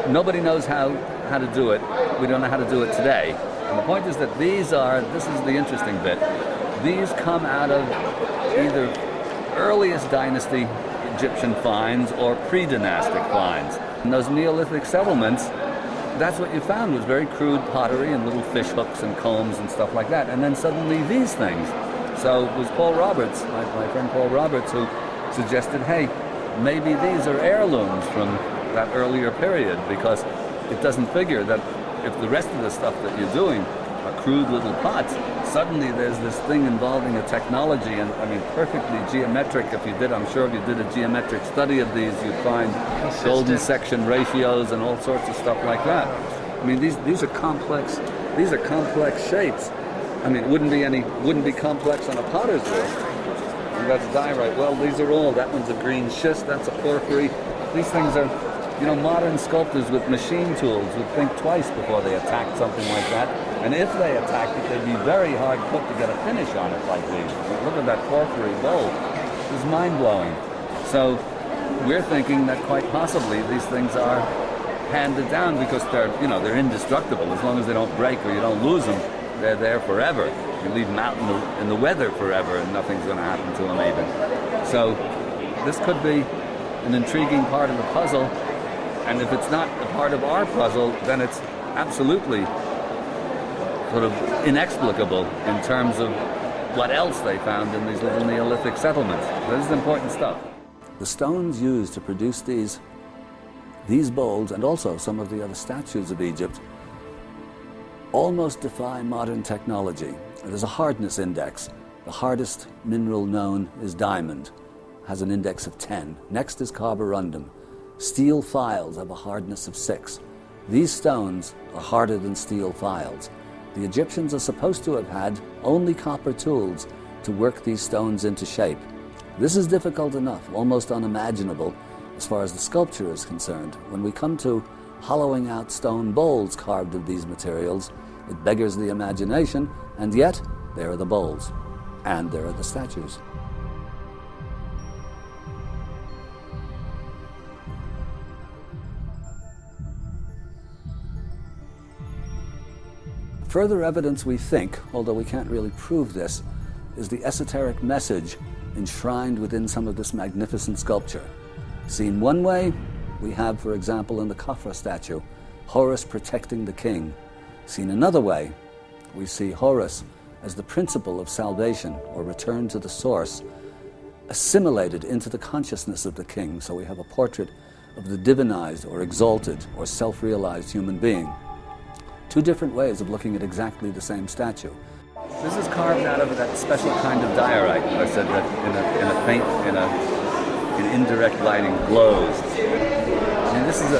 Nobody knows how to do it. We don't know how to do it today. And the point is that this is the interesting bit, these come out of either earliest dynasty Egyptian finds or pre-dynastic finds. In those Neolithic settlements, that's what you found was very crude pottery and little fish hooks and combs and stuff like that. And then suddenly these things. So it was Paul Roberts, my friend Paul Roberts, who suggested, hey, maybe these are heirlooms from that earlier period, because it doesn't figure that if the rest of the stuff that you're doing are crude little pots, suddenly there's this thing involving a technology, and I mean perfectly geometric. I'm sure if you did a geometric study of these, you'd find golden section ratios and all sorts of stuff like that. I mean, these are complex shapes. I mean, it wouldn't be complex on a potter's wheel. And that's diorite. Well, these are all, that one's a green schist, that's a porphyry. These things are, modern sculptors with machine tools would think twice before they attacked something like that. And if they attacked it, they'd be very hard put to get a finish on it like these. Look at that porphyry bowl. It's mind-blowing. So we're thinking that quite possibly these things are handed down because they're indestructible. As long as they don't break or you don't lose them, they're there forever. You leave them out in the weather forever and nothing's going to happen to them even. So this could be an intriguing part of the puzzle. And if it's not a part of our puzzle, then it's absolutely sort of inexplicable in terms of what else they found in these little Neolithic settlements. This is important stuff. The stones used to produce these bowls, and also some of the other statues of Egypt, almost defy modern technology. There's a hardness index. The hardest mineral known is diamond, has an index of 10. Next is carborundum. Steel files have a hardness of 6. These stones are harder than steel files. The Egyptians are supposed to have had only copper tools to work these stones into shape. This is difficult enough, almost unimaginable, as far as the sculpture is concerned. When we come to hollowing out stone bowls carved of these materials, it beggars the imagination, and yet there are the bowls, and there are the statues. Further evidence, we think, although we can't really prove this, is the esoteric message enshrined within some of this magnificent sculpture. Seen one way, we have, for example, in the Khafra statue, Horus protecting the king. Seen another way, we see Horus as the principle of salvation, or return to the source, assimilated into the consciousness of the king. So we have a portrait of the divinized or exalted or self-realized human being. Two different ways of looking at exactly the same statue. This is carved out of that special kind of diorite that I said that in indirect lighting glows. And this is